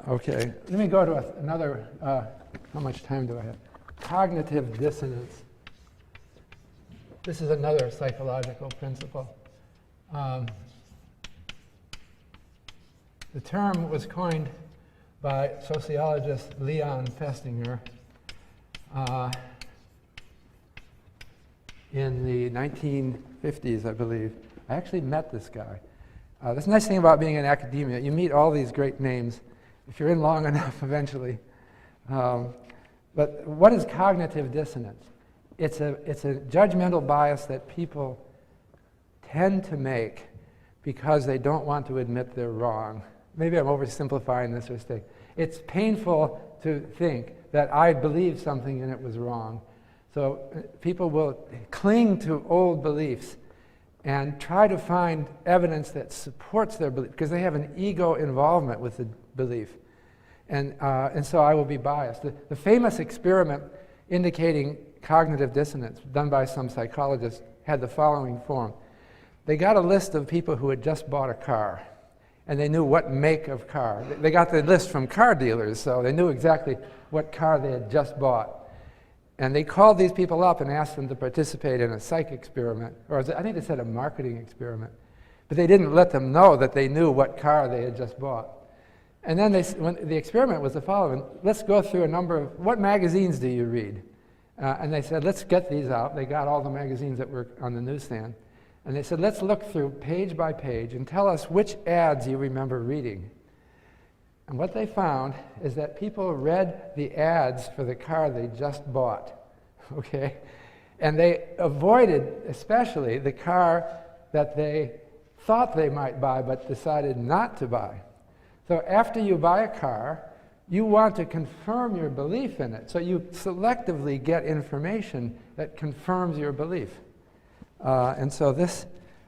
Okay, let me go to another, how much time do I have? Cognitive dissonance. This is another psychological principle. The term was coined by sociologist Leon Festinger in the 1950s, I believe. I actually met this guy. That's the nice thing about being in academia. You meet all these great names if you're in long enough eventually. But what is cognitive dissonance? It's a judgmental bias that people tend to make because they don't want to admit they're wrong. Maybe I'm oversimplifying this mistake. It's painful to think that I believed something and it was wrong. So people will cling to old beliefs and try to find evidence that supports their belief because they have an ego involvement with the belief. And so I will be biased. The famous experiment indicating cognitive dissonance done by some psychologists had the following form. They got a list of people who had just bought a car, and they knew what make of car. They got the list from car dealers, so they knew exactly what car they had just bought. And they called these people up and asked them to participate in a psych experiment, or I think they said a marketing experiment. But they didn't let them know that they knew what car they had just bought. And then the experiment was the following. Let's go through a number of, what magazines do you read? And they said, let's get these out. They got all the magazines that were on the newsstand. And they said, let's look through page by page and tell us which ads you remember reading. And what they found is that people read the ads for the car they just bought, okay? And they avoided, especially, the car that they thought they might buy but decided not to buy. So after you buy a car, you want to confirm your belief in it. So you selectively get information that confirms your belief. And so this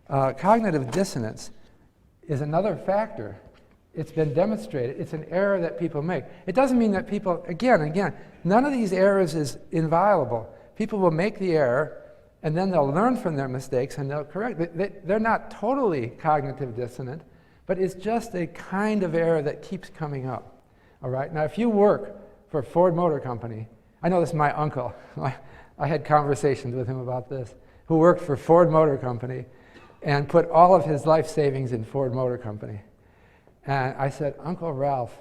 cognitive dissonance is another factor. It's been demonstrated. It's an error that people make. It doesn't mean that people, again, none of these errors is inviolable. People will make the error, and then they'll learn from their mistakes, and they'll correct it. They're not totally cognitive dissonant, but it's just a kind of error that keeps coming up. All right? Now, if you work for Ford Motor Company, I know this is my uncle. I had conversations with him about this, who worked for Ford Motor Company and put all of his life savings in Ford Motor Company. And I said, Uncle Ralph,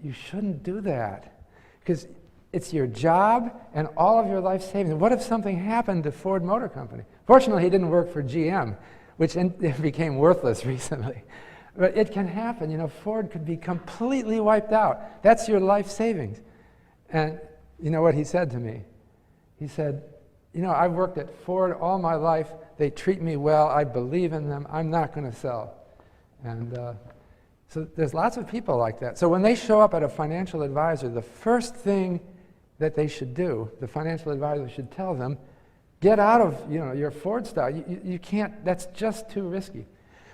you shouldn't do that because it's your job and all of your life savings. What if something happened to Ford Motor Company? Fortunately, he didn't work for GM, which became worthless recently. But it can happen. You know, Ford could be completely wiped out. That's your life savings. And you know what he said to me? He said, you know, I've worked at Ford all my life. They treat me well. I believe in them. I'm not going to sell. And so there's lots of people like that. So when they show up at a financial advisor, the first thing that they should do, the financial advisor should tell them, get out of your Ford stock. You can't, that's just too risky.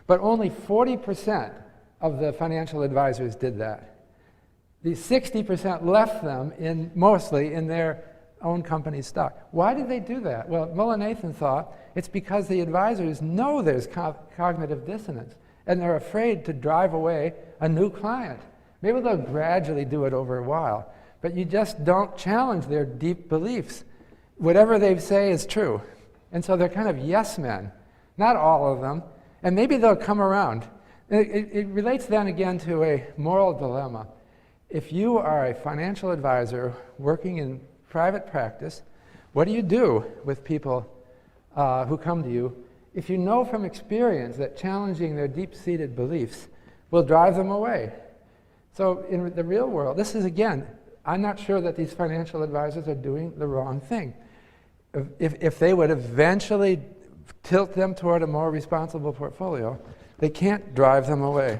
But only 40% of the financial advisors did that. The 60% left them mostly in their own company's stock. Why did they do that? Well, Mullainathan thought it's because the advisors know there's cognitive dissonance, and they're afraid to drive away a new client. Maybe they'll gradually do it over a while, but you just don't challenge their deep beliefs. Whatever they say is true. And so they're kind of yes men. Not all of them. And maybe they'll come around. It relates then again to a moral dilemma. If you are a financial advisor working in private practice, what do you do with people who come to you if you know from experience that challenging their deep-seated beliefs will drive them away? So in the real world, this is, again, I'm not sure that these financial advisors are doing the wrong thing. If they would eventually tilt them toward a more responsible portfolio, they can't drive them away.